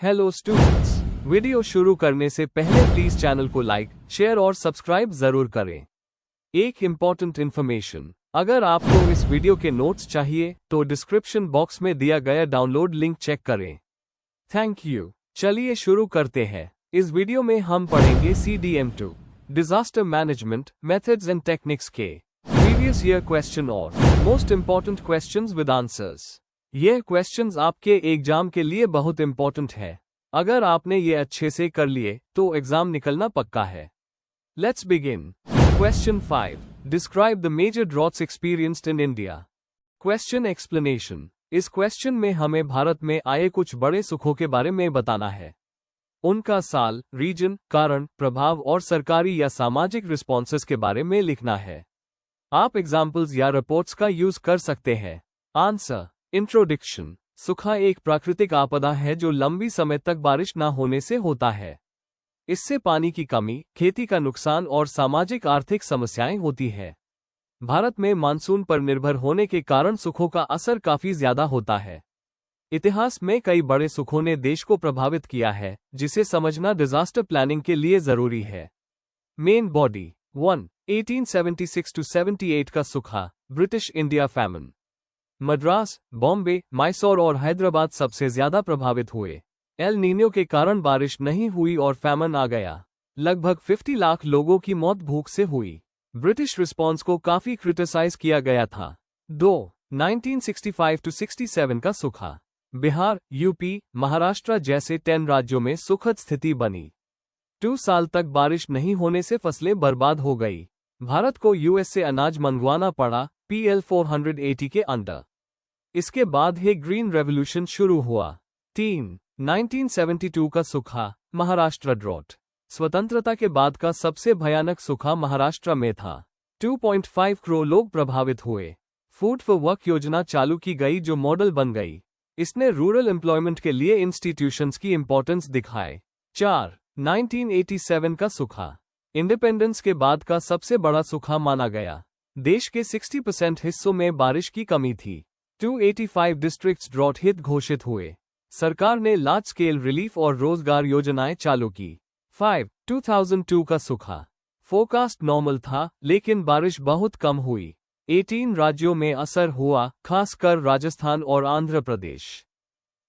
Hello students, video शुरू करने से पहले प्लीज चैनल को लाइक, शेयर और सब्सक्राइब जरूर करें। एक इम्पॉर्टेंट इन्फॉर्मेशन, अगर आपको इस वीडियो के नोट्स चाहिए तो डिस्क्रिप्शन बॉक्स में दिया गया डाउनलोड लिंक चेक करें। Thank you. चलिए शुरू करते हैं। इस वीडियो में हम पढ़ेंगे CDM2 disaster management methods and techniques के प्रीवियस ईयर क्वेश्चन और most important questions with answers. ये क्वेश्चंस आपके एग्जाम के लिए बहुत इंपॉर्टेंट है। अगर आपने ये अच्छे से कर लिए तो एग्जाम निकलना पक्का है। Let's begin. Question 5, describe the major droughts experienced in India. Question explanation. इस क्वेश्चन में हमें भारत में आए कुछ बड़े सुखों के बारे में बताना है। उनका साल, रीजन, कारण, प्रभाव और सरकारी या सामाजिक रिस्पॉन्सेस के बारे में लिखना है। आप एग्जाम्पल्स या रिपोर्ट्स का यूज कर सकते हैं। आंसर। इंट्रोडक्शन। सूखा एक प्राकृतिक आपदा है जो लंबी समय तक बारिश न होने से होता है। इससे पानी की कमी, खेती का नुकसान और सामाजिक आर्थिक समस्याएं होती है। भारत में मानसून पर निर्भर होने के कारण सूखों का असर काफी ज्यादा होता है। इतिहास में कई बड़े सूखों ने देश को प्रभावित किया है, जिसे समझना डिजास्टर प्लानिंग के लिए जरूरी है। मेन बॉडी 1, 1876-78 का सूखा, British India famine. Madras, Bombay, Mysore और हैदराबाद सबसे ज्यादा प्रभावित हुए। एल नीनो के कारण बारिश नहीं हुई और फैमन आ गया। लगभग 50 लाख लोगों की मौत भूख से हुई। ब्रिटिश रिस्पॉन्स को काफी क्रिटिसाइज किया गया था। 2, 1965-67 का सूखा। बिहार, यूपी, महाराष्ट्र जैसे 10 राज्यों में सुखद स्थिति बनी। 2 साल तक बारिश नहीं होने से फसलें बर्बाद हो गई। भारत को यूएस से अनाज मंगवाना पड़ा, PL 480 के अंडर। इसके बाद ही ग्रीन रेवोल्यूशन शुरू हुआ। 3, 1972 का सूखा, महाराष्ट्र ड्रॉट। स्वतंत्रता के बाद का सबसे भयानक सूखा महाराष्ट्र में था। 2.5 करोड़ लोग प्रभावित हुए। फूड फॉर वर्क योजना चालू की गई जो मॉडल बन गई। इसने रूरल एम्प्लॉयमेंट के लिए इंस्टीट्यूशंस की इंपॉर्टेंस दिखाए। 4, 1987 का सूखा, इंडिपेंडेंस के बाद का सबसे बड़ा सूखा माना गया। देश के 60% हिस्सों में बारिश की कमी थी। 285 डिस्ट्रिक्ट्स ड्रॉट हित घोषित हुए। सरकार ने लार्ज स्केल रिलीफ और रोजगार योजनाएं चालू की। 5, 2002 का सूखा, फोरकास्ट नॉर्मल था लेकिन बारिश बहुत कम हुई। 18 राज्यों में असर हुआ, खासकर राजस्थान और आंध्र प्रदेश।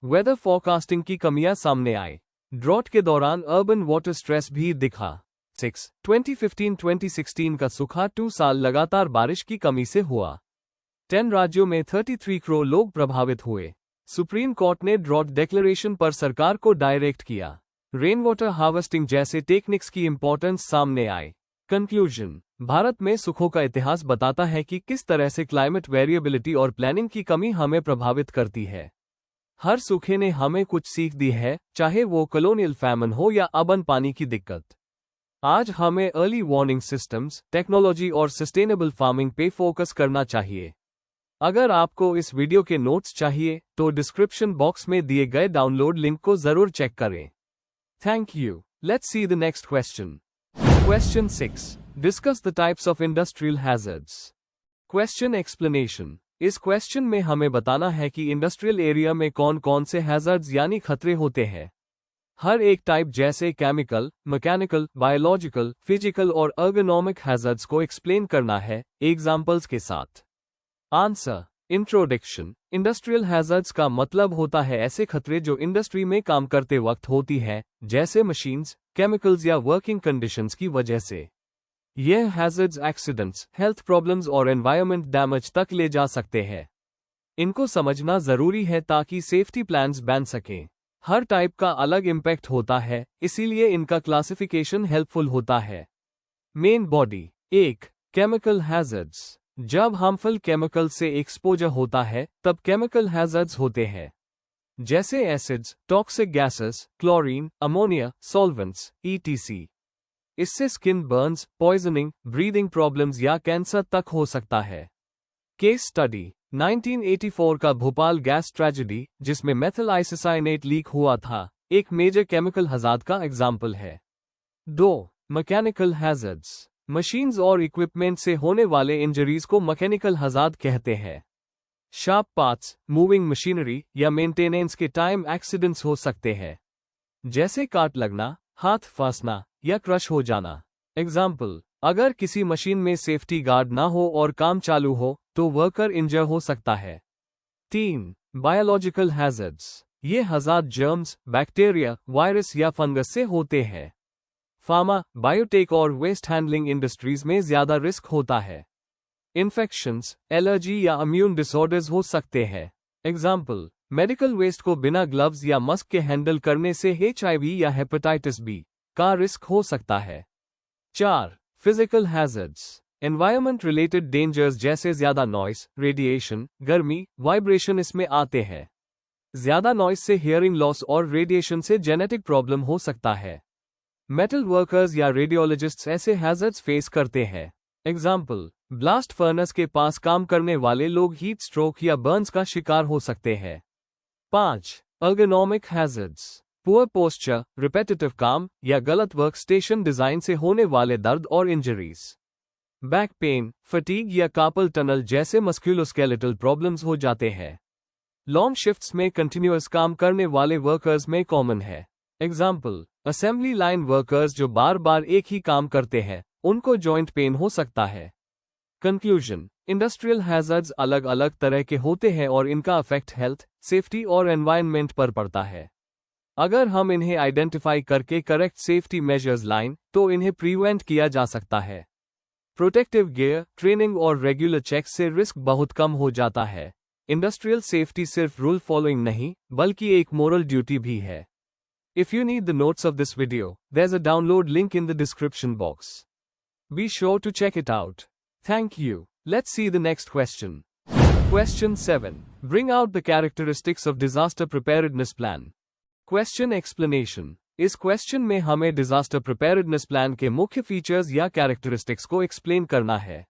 वेदर फोरकास्टिंग की कमियां सामने आई। ड्रॉट के दौरान अर्बन वाटर स्ट्रेस भी दिखा। 6, 2015-2016 का सूखा 2 साल लगातार बारिश की कमी से हुआ। 10 राज्यों में 33 करोड़ लोग प्रभावित हुए। सुप्रीम कोर्ट ने ड्रॉट डिक्लेरेशन पर सरकार को डायरेक्ट किया। रेन वाटर हार्वेस्टिंग जैसे टेक्निक्स की इंपॉर्टेंस सामने आए। कंक्लूजन। भारत में सूखों का इतिहास बताता है कि किस तरह से क्लाइमेट वेरिएबिलिटी और प्लानिंग की कमी हमें प्रभावित करती है। हर सूखे ने हमें कुछ सीख दी है, चाहे वो कॉलोनियल फैमन हो या अबन पानी की दिक्कत। आज हमें अर्ली वार्निंग सिस्टम्स, टेक्नोलॉजी और सस्टेनेबल फार्मिंग पे फोकस करना चाहिए। अगर आपको इस वीडियो के नोट्स चाहिए तो डिस्क्रिप्शन बॉक्स में दिए गए डाउनलोड लिंक को जरूर चेक करें। Thank you. Let's see the next question. Question 6, discuss the types of industrial hazards. Question explanation. इस क्वेश्चन में हमें बताना है कि इंडस्ट्रियल एरिया में कौन कौन से हैजर्ड्स यानी खतरे होते हैं। हर एक टाइप जैसे केमिकल, मैकेनिकल, बायोलॉजिकल, फिजिकल और अर्गोनॉमिक हैजर्ड्स को एक्सप्लेन करना है एग्जाम्पल्स के साथ। आंसर। इंट्रोडक्शन। इंडस्ट्रियल हैजर्ड्स का मतलब होता है ऐसे खतरे जो इंडस्ट्री में काम करते वक्त होती है, जैसे मशीन्स, केमिकल्स या वर्किंग कंडीशंस की वजह से। यह हैजर्ड्स एक्सीडेंट्स, हेल्थ प्रॉब्लम्स और एनवायरनमेंट डैमेज तक ले जा सकते हैं। इनको समझना जरूरी है ताकि सेफ्टी प्लान्स बन सकें। हर टाइप का अलग इम्पैक्ट होता है, इसीलिए इनका क्लासिफिकेशन हेल्पफुल होता है। Main body. 1, chemical hazards. जब हार्मफुल केमिकल से एक्सपोजर होता है तब केमिकल हैजर्ड्स होते हैं, जैसे acids, toxic gases, chlorine, ammonia, solvents, ETC। इससे skin Burns, poisoning, breathing problems या कैंसर तक हो सकता है। Case study. 1984 का भोपाल गैस ट्रेजेडी, जिसमें मेथिल आइसोसाइनेट लीक हुआ था, एक मेजर केमिकल हजार्ड का एग्जाम्पल है। 2, मैकेनिकल हैजर्ड्स। मशीन्स और इक्विपमेंट से होने वाले इंजरीज को मैकेनिकल हजार्ड कहते हैं। शार्प पार्ट्स, मूविंग मशीनरी या मेंटेनेंस के टाइम एक्सीडेंट्स हो सकते हैं। जैसे काट लगना, हाथ फंसना या क्रश हो जाना। एग्जाम्पल, अगर किसी मशीन में सेफ्टी गार्ड ना हो और काम चालू हो तो वर्कर इंजर हो सकता है। 3. Biological hazards. ये हज़ार्ड जर्म्स, बैक्टीरिया, वायरस या फंगस से होते हैं। फार्मा, बायोटेक और वेस्ट हैंडलिंग इंडस्ट्रीज में ज्यादा रिस्क होता है। इन्फेक्शंस, एलर्जी या इम्यून डिसऑर्डर्स हो सकते हैं। एग्जाम्पल, मेडिकल वेस्ट को बिना ग्लव्स या मास्क के हैंडल करने से HIV या हेपेटाइटिस बी का रिस्क हो सकता है। 4. Physical hazards. Environment related dangers जैसे ज्यादा नॉइस, रेडिएशन, गर्मी, वाइब्रेशन इसमें आते हैं। ज्यादा नॉइस से हियरिंग लॉस और रेडिएशन से जेनेटिक प्रॉब्लम हो सकता है। मेटल वर्कर्स या रेडियोलॉजिस्ट्स ऐसे हैजर्ड्स फेस करते हैं। एग्जाम्पल, ब्लास्ट फर्नेस के पास काम करने वाले लोग हीट स्ट्रोक या बर्न्स का शिकार हो सकते हैं। 5. Ergonomic hazards. Poor posture, repetitive काम या गलत वर्क स्टेशन डिजाइन से होने वाले दर्द और इंजरीज। बैक पेन, फटीग या कार्पल टनल जैसे मस्कुलोस्केलेटल प्रॉब्लम्स हो जाते हैं। लॉन्ग शिफ्ट्स में कंटिन्यूअस काम करने वाले वर्कर्स में कॉमन है। एग्जाम्पल, असेंबली लाइन वर्कर्स जो बार बार एक ही काम करते हैं, उनको जॉइंट पेन हो सकता है। कंक्लूजन, इंडस्ट्रियल हैजर्ड्स अलग अलग तरह के होते हैं और इनका इफेक्ट हेल्थ, सेफ्टी और एनवायरनमेंट पर पड़ता है। अगर हम इन्हें आइडेंटिफाई करके करेक्ट सेफ्टी मेजर्स लाएं, तो इन्हें प्रिवेंट किया जा सकता है। प्रोटेक्टिव गियर, ट्रेनिंग और रेगुलर चेक्स से रिस्क बहुत कम हो जाता है। इंडस्ट्रियल सेफ्टी सिर्फ रूल फॉलोइंग नहीं, बल्कि एक मोरल ड्यूटी भी है। If you need the notes of this video, there's a download link in the description box. Be sure to check it out. Thank you. Let's see the next question. Question 7. Bring out the characteristics of disaster preparedness plan. Question explanation. इस question में हमें disaster preparedness plan के मुख्य features या characteristics को explain करना है।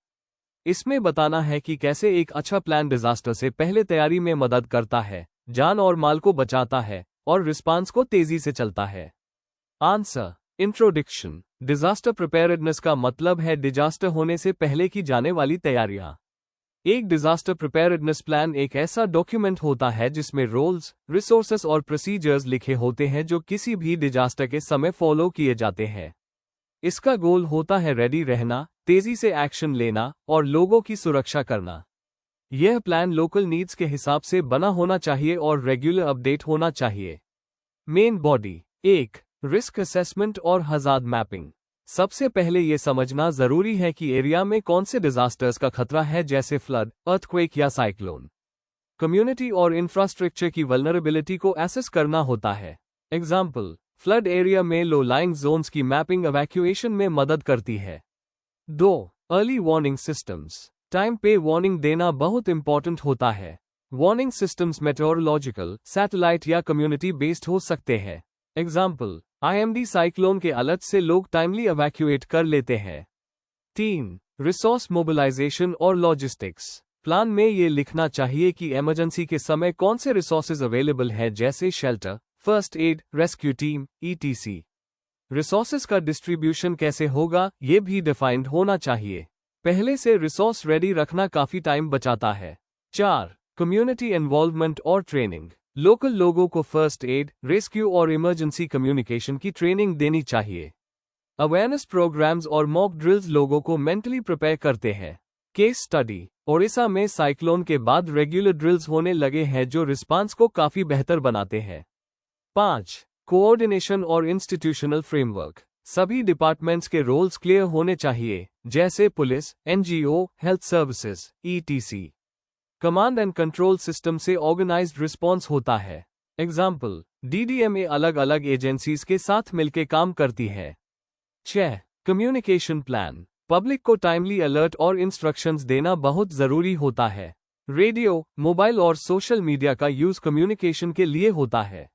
इसमें बताना है कि कैसे एक अच्छा प्लान डिजास्टर से पहले तैयारी में मदद करता है, जान और माल को बचाता है और रिस्पांस को तेजी से चलता है। आंसर। इंट्रोडक्शन। डिजास्टर प्रिपेयर्डनेस का मतलब है डिजास्टर होने से पहले की जाने वाली तैयारियां। एक डिजास्टर प्रिपेयर्डनेस प्लान एक ऐसा डॉक्यूमेंट होता है जिसमें रोल्स, रिसोर्सेस और प्रोसीजर्स लिखे होते हैं जो किसी भी डिजास्टर के समय फॉलो किए जाते हैं। इसका गोल होता है रेडी रहना, तेजी से एक्शन लेना और लोगों की सुरक्षा करना। यह प्लान लोकल नीड्स के हिसाब से बना होना चाहिए और रेगुलर अपडेट होना चाहिए। Main body. 1. रिस्क असेसमेंट और हजार्ड मैपिंग। सबसे पहले यह समझना जरूरी है कि एरिया में कौन से डिजास्टर्स का खतरा है, जैसे फ्लड, अर्थक्वेक या साइक्लोन। कम्युनिटी और इंफ्रास्ट्रक्चर की वल्नरेबिलिटी को एसेस करना होता है। एग्जाम्पल, फ्लड एरिया में लो लाइंग जोन्स की मैपिंग इवैक्यूएशन में मदद करती है। 2. Early warning systems. टाइम पे वार्निंग देना बहुत इंपॉर्टेंट होता है। वार्निंग सिस्टम्स मेटेओरोलॉजिकल, सैटेलाइट या कम्युनिटी बेस्ड हो सकते हैं। एग्जाम्पल, IMD साइक्लोन के अलर्ट से लोग टाइमली इवैक्यूएट कर लेते हैं। 3. रिसोर्स मोबिलाइजेशन और लॉजिस्टिक्स। प्लान में ये लिखना चाहिए कि इमरजेंसी के समय कौन से रिसोर्सेज अवेलेबल है, जैसे shelter, first aid, rescue team, ETC। Resources का डिस्ट्रीब्यूशन कैसे होगा, ये भी डिफाइंड होना चाहिए। पहले से रिसोर्स रेडी रखना काफी टाइम बचाता है। 4. कम्युनिटी इन्वॉल्वमेंट और ट्रेनिंग। लोकल लोगों को फर्स्ट एड, रेस्क्यू और इमरजेंसी कम्युनिकेशन की ट्रेनिंग देनी चाहिए। अवेयरनेस प्रोग्राम्स और मॉक ड्रिल्स लोगों को मेंटली प्रिपेयर करते हैं। Case study. ओडिशा में साइक्लोन के बाद रेगुलर ड्रिल्स होने लगे हैं जो रिस्पांस को काफी बेहतर बनाते हैं। 5. कोऑर्डिनेशन और इंस्टीट्यूशनल फ्रेमवर्क। सभी डिपार्टमेंट्स के रोल्स क्लियर होने चाहिए, जैसे police, NGO, health services, ETC। Command and control system से ऑर्गेनाइज्ड रिस्पॉन्स होता है। एग्जाम्पल, DDMA अलग अलग एजेंसीज के साथ मिलकर काम करती है। 6. Communication plan. पब्लिक को टाइमली अलर्ट और इंस्ट्रक्शंस देना बहुत जरूरी होता है। रेडियो, मोबाइल और सोशल मीडिया का यूज कम्युनिकेशन के लिए होता है।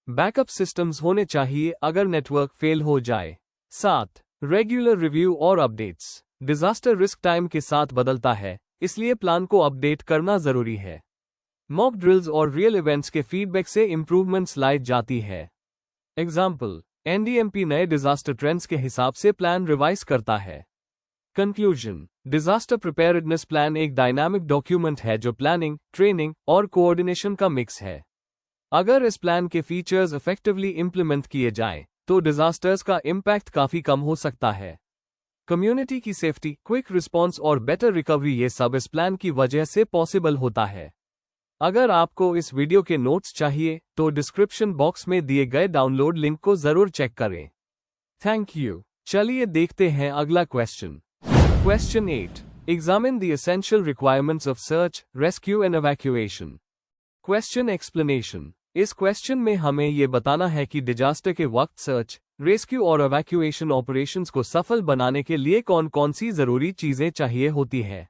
बैकअप सिस्टम्स होने चाहिए अगर नेटवर्क फेल हो जाए। 7. रेगुलर रिव्यू और अपडेट्स। डिजास्टर रिस्क टाइम के साथ बदलता है, इसलिए प्लान को अपडेट करना जरूरी है। मॉक ड्रिल्स और रियल इवेंट्स के फीडबैक से इंप्रूवमेंट्स लाई जाती है। एग्जाम्पल, NDMP नए डिजास्टर ट्रेंड्स के हिसाब से प्लान रिवाइज करता है। कंक्लूजन। डिजास्टर प्रिपेयर्डनेस प्लान एक डायनामिक डॉक्यूमेंट है जो प्लानिंग, ट्रेनिंग और कोऑर्डिनेशन का मिक्स है। अगर इस प्लान के फीचर्स इफेक्टिवली इंप्लीमेंट किए जाएं, तो डिजास्टर्स का इम्पैक्ट काफी कम हो सकता है। कम्युनिटी की सेफ्टी, क्विक रिस्पॉन्स और बेटर रिकवरी, ये सब इस प्लान की वजह से पॉसिबल होता है। अगर आपको इस वीडियो के नोट्स चाहिए तो डिस्क्रिप्शन बॉक्स में दिए गए डाउनलोड लिंक को जरूर चेक करें। Thank you. चलिए देखते हैं अगला question. Question 8। Examine the essential requirements of search, rescue and evacuation. Question explanation. इस क्वेश्चन में हमें ये बताना है कि डिजास्टर के वक्त सर्च, रेस्क्यू और एवैक्यूएशन ऑपरेशंस को सफल बनाने के लिए कौन कौन सी जरूरी चीजें चाहिए होती है।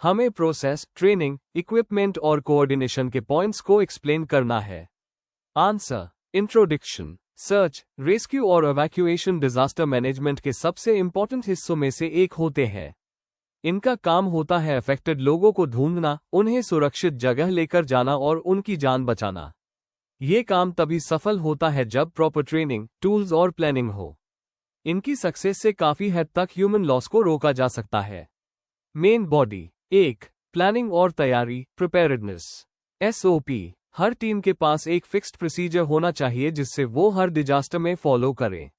हमें प्रोसेस, ट्रेनिंग, इक्विपमेंट और कोऑर्डिनेशन के पॉइंट्स को एक्सप्लेन करना है। आंसर। इंट्रोडक्शन। सर्च, रेस्क्यू और एवैक्यूएशन डिजास्टर मैनेजमेंट के सबसे इंपॉर्टेंट हिस्सों में से एक होते हैं। इनका काम होता है अफेक्टेड लोगों को ढूंढना, उन्हें सुरक्षित जगह लेकर जाना और उनकी जान बचाना। ये काम तभी सफल होता है जब प्रॉपर ट्रेनिंग, टूल्स और प्लानिंग हो। इनकी सक्सेस से काफी हद तक ह्यूमन लॉस को रोका जा सकता है। Main body. 1. प्लानिंग और तैयारी, प्रिपेयर्डनेस। SOP। हर टीम के पास एक फिक्स्ड प्रोसीजर होना चाहिए जिससे वो हर डिजास्टर में फॉलो करें।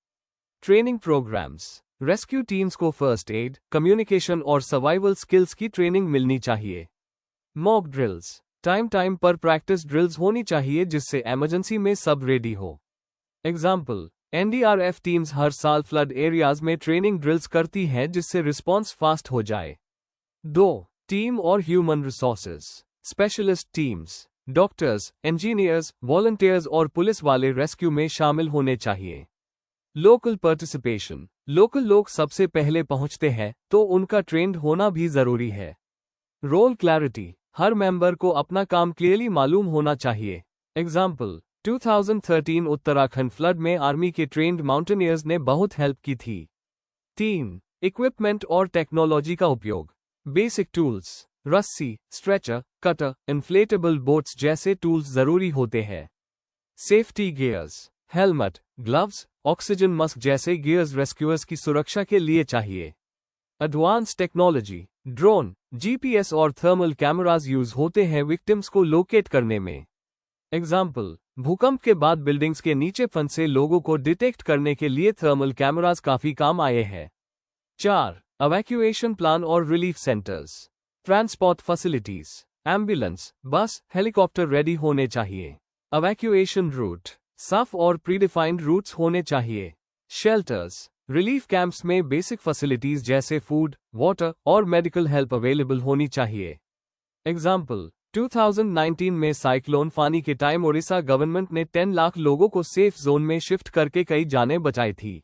Training programs. रेस्क्यू टीम्स को फर्स्ट एड, कम्युनिकेशन और सर्वाइवल स्किल्स की ट्रेनिंग मिलनी चाहिए। Mock drills. टाइम पर प्रैक्टिस ड्रिल्स होनी चाहिए जिससे इमरजेंसी में सब रेडी हो। एग्जाम्पल, NDRF टीम्स हर साल फ्लड एरियाज में ट्रेनिंग ड्रिल्स करती हैं जिससे रिस्पॉन्स फास्ट हो जाए। 2. टीम और human resources. Specialist teams, doctors, engineers, volunteers और पुलिस वाले रेस्क्यू में शामिल होने चाहिए। Local participation. लोकल लोग सबसे पहले पहुंचते हैं तो उनका ट्रेंड होना भी जरूरी है। Role clarity. हर मेंबर को अपना काम क्लियरली मालूम होना चाहिए। एग्जाम्पल, 2013 उत्तराखंड फ्लड में आर्मी के ट्रेंड माउंटेनियर्स ने बहुत हेल्प की थी। 3. इक्विपमेंट और टेक्नोलॉजी का उपयोग। बेसिक टूल्स, रस्सी, स्ट्रेचर, कटर, इन्फ्लेटेबल बोट्स जैसे टूल्स जरूरी होते हैं। Safety gears, helmet, gloves, oxygen mask जैसे गियर्स रेस्क्यूअर्स की सुरक्षा के लिए चाहिए। एडवांस टेक्नोलॉजी, ड्रोन, GPS और थर्मल कैमरास यूज होते हैं विक्टिम्स को लोकेट करने में। एग्जाम्पल, भूकंप के बाद बिल्डिंग्स के नीचे फंसे लोगों को डिटेक्ट करने के लिए थर्मल कैमरास काफी काम आए हैं। 4. एवैक्यूएशन प्लान और relief centres. Transport facilities, ambulance, बस, हेलीकॉप्टर रेडी होने चाहिए। एवैक्यूएशन रूट, साफ और प्रीडिफाइंड रूट्स होने चाहिए। शेल्टर्स, रिलीफ कैंप्स में बेसिक फैसिलिटीज जैसे फूड, वाटर और मेडिकल हेल्प अवेलेबल होनी चाहिए। एग्जाम्पल, 2019 में साइक्लोन फानी के टाइम ओडिशा गवर्नमेंट ने 10 लाख लोगों को सेफ जोन में शिफ्ट करके कई जानें बचाई थी।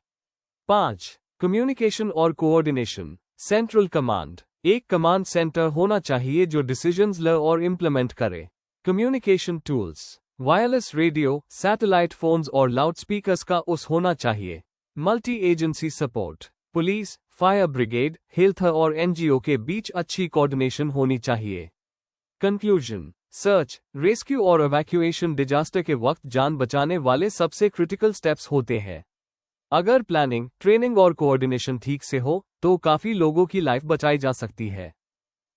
5. कम्युनिकेशन और कोऑर्डिनेशन। Central command. एक कमांड सेंटर होना चाहिए जो डिसीजंस ले और इम्प्लीमेंट करे। Communication tools, wireless radio, satellite phones और लाउडस्पीकर्स का उस होना चाहिए। Multi agency support. Police, fire brigade, health और NGO के बीच अच्छी कोऑर्डिनेशन होनी चाहिए। कंक्लूजन। सर्च, रेस्क्यू और एवैक्यूएशन डिजास्टर के वक्त जान बचाने वाले सबसे क्रिटिकल स्टेप्स होते हैं। अगर प्लानिंग, ट्रेनिंग और कोऑर्डिनेशन ठीक से हो तो काफी लोगों की लाइफ बचाई जा सकती है।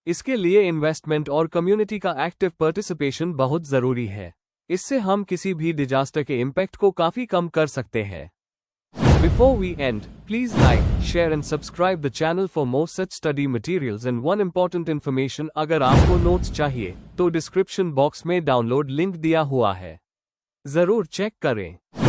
इसके लिए इन्वेस्टमेंट और कम्युनिटी का एक्टिव पार्टिसिपेशन बहुत जरूरी है। इससे हम किसी भी डिजास्टर के इम्पैक्ट को काफी कम कर सकते हैं। Before we end, please like, share and subscribe the channel for more such study materials and one important information, अगर आपको नोट्स चाहिए तो डिस्क्रिप्शन बॉक्स में डाउनलोड लिंक दिया हुआ है, जरूर चेक करें।